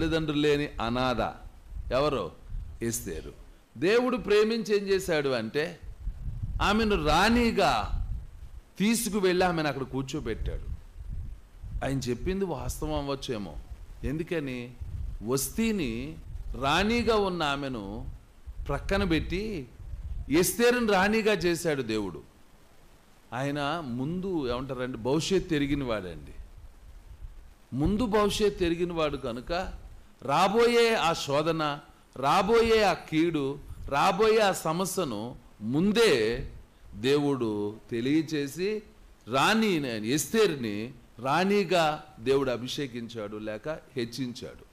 తల్లిదండ్రులు లేని అనాథ. ఎవరు? ఎస్తేరు. దేవుడు ప్రేమించి ఏం చేశాడు అంటే ఆమెను రాణిగా తీసుకువెళ్ళి ఆమెను అక్కడ కూర్చోబెట్టాడు. ఆయన చెప్పింది వాస్తవం అవ్వచ్చేమో. ఎందుకని? వస్తీని రాణిగా ఉన్న ఆమెను ప్రక్కన పెట్టి ఎస్తేరుని రాణిగా చేశాడు దేవుడు. ఆయన ముందు ఏమంటారండి, భవిష్యత్తు ఎరిగిన వాడండి. ముందు భవిష్యత్తు ఎరిగిన వాడు కనుక రాబోయే ఆ శోధన, రాబోయే ఆ కీడు, రాబోయే ఆ సమస్యను ముందే దేవుడు తెలియచేసి ఎస్తేరుని రాణిగా దేవుడు అభిషేకించాడు, లేక హెచ్చించాడు.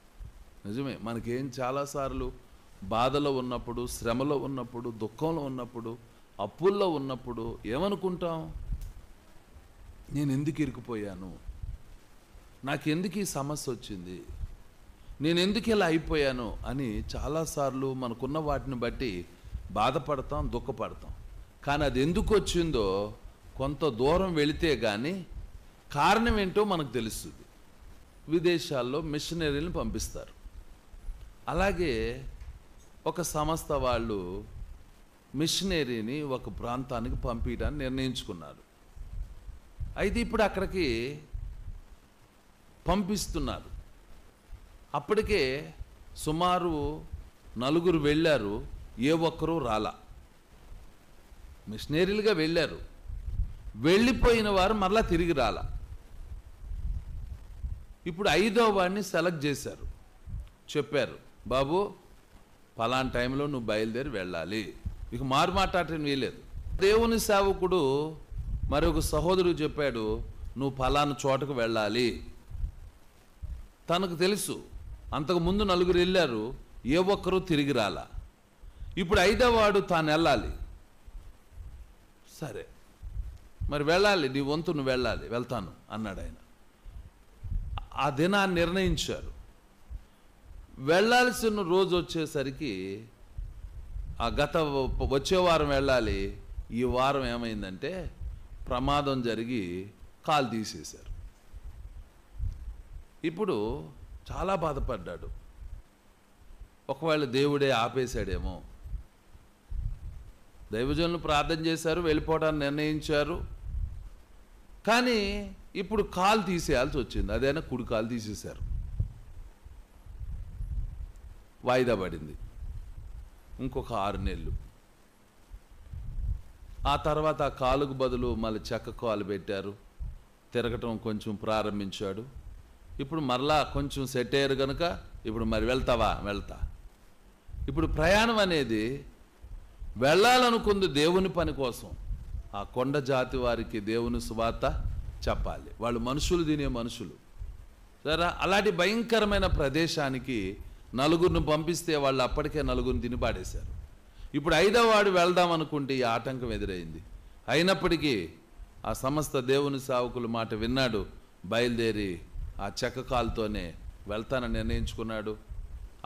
నిజమే, మనకేం చాలాసార్లు బాధలో ఉన్నప్పుడు, శ్రమలో ఉన్నప్పుడు, దుఃఖంలో ఉన్నప్పుడు, అప్పుల్లో ఉన్నప్పుడు ఏమనుకుంటాం? నేను ఎందుకు ఇరుక్కుపోయాను, నాకెందుకు ఈ సమస్య వచ్చింది, నేను ఎందుకు ఇలా అయిపోయాను అని చాలాసార్లు మనకున్న వాటిని బట్టి బాధపడతాం, దుఃఖపడతాం. కానీ అది ఎందుకు వచ్చిందో కొంత దూరం వెళితే కానీ కారణం ఏంటో మనకు తెలుస్తుంది. విదేశాల్లో మిషనరీలను పంపిస్తారు. అలాగే ఒక సంస్థ వాళ్ళు మిషనరీని ఒక ప్రాంతానికి పంపించడానికి నిర్ణయించుకున్నారు. అయితే ఇప్పుడు అక్కడికి పంపిస్తున్నారు. అప్పటికే సుమారు 4 వెళ్ళారు, ఏ ఒక్కరూ రాలా. మిషనరీలుగా వెళ్ళారు, వెళ్ళిపోయిన వారు మరలా తిరిగి రాలా. ఇప్పుడు 5వ వాడిని సెలెక్ట్ చేశారు. చెప్పారు, బాబు పలానా టైంలో నువ్వు బయలుదేరి వెళ్ళాలి, ఇక మారు మాట్లాడటం వీలేదు. దేవుని సేవకుడు మరొక సహోదరుడు చెప్పాడు, నువ్వు పలానా చోటకు వెళ్ళాలి. తనకు తెలుసు అంతకుముందు 4 వెళ్ళారు, ఏ ఒక్కరూ తిరిగి రాలా. ఇప్పుడు 5వ వాడు తాను వెళ్ళాలి. సరే మరి వెళ్ళాలి, నీ వంతు నువ్వు వెళ్ళాలి, వెళ్తాను అన్నాడు ఆయన. ఆ దినాన్ని నిర్ణయించారు. వెళ్ళాల్సిన రోజు వచ్చేసరికి వచ్చే వారం వెళ్ళాలి. ఈ వారం ఏమైందంటే ప్రమాదం జరిగి కాలు తీసేశారు. ఇప్పుడు చాలా బాధపడ్డాడు. ఒకవేళ దేవుడే ఆపేశాడేమో. దైవజనులు ప్రార్థన చేశారు, వెళ్ళిపోవడానికి నిర్ణయించారు. కానీ ఇప్పుడు కాలు తీసేయాల్సి వచ్చింది. అదైనా కుడి కాలు తీసేశారు. వాయిదా పడింది ఇంకొక 6 నెలలు. ఆ తర్వాత ఆ కాలుకు బదులు మళ్ళీ చెక్క కాలు పెట్టారు. తిరగటం కొంచెం ప్రారంభించాడు. ఇప్పుడు మరలా కొంచెం సెట్ అయ్యారు కనుక ఇప్పుడు మరి వెళ్తావా? వెళ్తా. ఇప్పుడు ప్రయాణం అనేది వెళ్ళాలనుకుంది దేవుని పని కోసం. ఆ కొండ జాతి వారికి దేవుని సువార్త చెప్పాలి. వాళ్ళు మనుషులు తినే మనుషులు. సరే, అలాంటి భయంకరమైన ప్రదేశానికి 4 పంపిస్తే వాళ్ళు అప్పటికే 4 తినిపాడేశారు. ఇప్పుడు 5వ వాడు వెళ్దాం అనుకుంటే ఈ ఆటంకం ఎదురైంది. అయినప్పటికీ ఆ సమస్త దేవుని సేవకుల మాట విన్నాడు. బయలుదేరి ఆ చెక్క కాలుతోనే వెళ్తానని నిర్ణయించుకున్నాడు.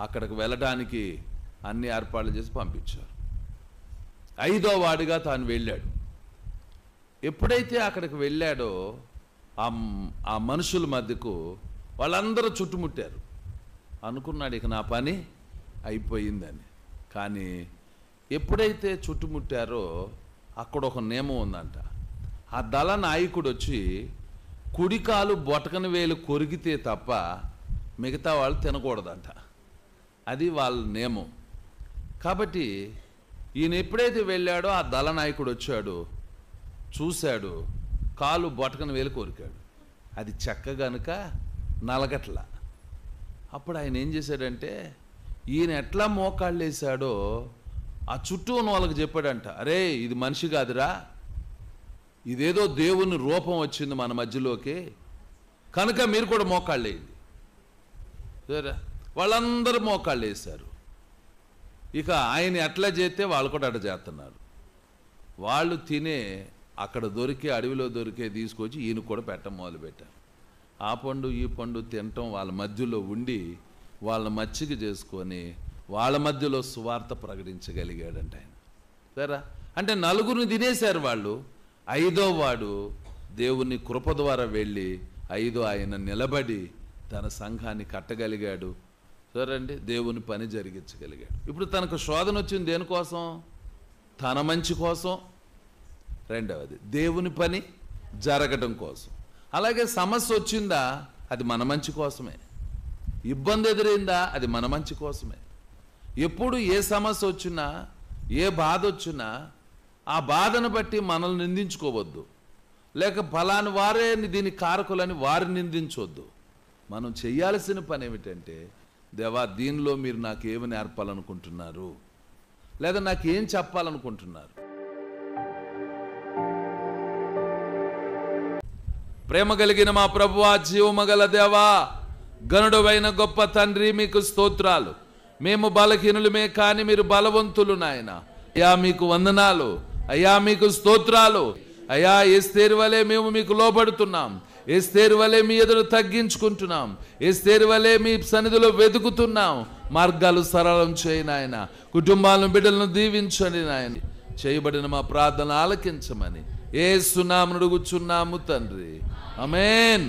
అక్కడికి వెళ్ళడానికి అన్ని ఏర్పాట్లు చేసి పంపించారు. 5వ వాడిగా తాను వెళ్ళాడు. ఎప్పుడైతే అక్కడికి వెళ్ళాడో ఆ మనుషుల మధ్యకు వాళ్ళందరూ చుట్టుముట్టారు. అనుకున్నాడు ఇక నా పని అయిపోయిందని. కానీ ఎప్పుడైతే చుట్టుముట్టారో అక్కడ ఒక నియమం ఉందంట. ఆ దళ నాయకుడు వచ్చి కుడికాలు బొటకన వేలు కొరికితే తప్ప మిగతా వాళ్ళు తినకూడదంట. అది వాళ్ళ నియమం. కాబట్టి ఈయన ఎప్పుడైతే వెళ్ళాడో ఆ దళ నాయకుడు వచ్చాడు, చూశాడు, కాలు బొటకన వేలు కొరికాడు. అది చెక్క గనుక నలగట్ల. అప్పుడు ఆయన ఏం చేశాడంటే ఈయన ఎట్లా మోకాళ్ళు వేశాడో ఆ చుట్టూ ఉన్న వాళ్ళకి చెప్పాడంట, అరే ఇది మనిషి కాదురా, ఇదేదో దేవుని రూపం వచ్చింది మన మధ్యలోకి, కనుక మీరు కూడా మోకాళ్ళు వేయండి. సరే, వాళ్ళందరూ మోకాళ్ళు వేశారు. ఇక ఆయన ఎట్లా చేస్తే వాళ్ళు కూడా అట్లా చేస్తున్నారు. వాళ్ళు తినే అక్కడ దొరికే, అడవిలో దొరికే తీసుకొచ్చి ఈయన కూడా పెట్టడం మొదలుపెట్టారు. ఆ పండు ఈ పండు తినటం వాళ్ళ మధ్యలో ఉండి వాళ్ళ మచ్చిక చేసుకొని వాళ్ళ మధ్యలో సువార్త ప్రకటించగలిగాడంట ఆయన. సరే, అంటే 4 తినేశారు వాళ్ళు. 5వ వాడు దేవుని కృప ద్వారా వెళ్ళి ఆయన నిలబడి తన సంఘాన్ని కట్టగలిగాడు. చూడండి, దేవుని పని జరిగించగలిగాడు. ఇప్పుడు తనకు శోధన వచ్చింది దేనికోసం? తన మంచి కోసం. రెండవది దేవుని పని జరగటం కోసం. అలాగే సమస్య వచ్చిందా, అది మన మంచి కోసమే. ఇబ్బంది ఎదురైందా, అది మన మంచి కోసమే. ఎప్పుడు ఏ సమస్య వచ్చినా, ఏ బాధ వచ్చినా ఆ బాధను బట్టి మనల్ని నిందించుకోవద్దు, లేక ఫలాని వారే దీని కారకులని వారిని నిందించవద్దు. మనం చేయాల్సిన పని ఏమిటంటే, దేవా దీనిలో మీరు నాకేమి నేర్పాలనుకుంటున్నారు, లేదా నాకేం చెప్పాలనుకుంటున్నారు? ప్రేమ కలిగిన మా ప్రభువా, జీవమగల దేవా, గనుడవైన గొప్ప తండ్రి, మీకు స్తోత్రాలు. మేము బలహీనులమే కానీ మీరు బలవంతులు నాయన. అయ్యా మీకు వందనాలు, అయ్యా మీకు స్తోత్రాలు. అయ్యా ఎస్తేరు వలె మేము మీకు లోబడుతున్నాం, ఎస్తేరు వలె మీ ఎదురు తగ్గించుకుంటున్నాం, ఎస్తేరు వలె మీ సన్నిధిలో వెతుకుతున్నాం. మార్గాలు సరళం చేయి నాయన, కుటుంబాలను బిడ్డలను దీవించండి నాయన. చేయబడిన మా ప్రార్థన ఆలకించమని యేసు నామమున అడుగుచున్నాము తండ్రి, ఆమేన్.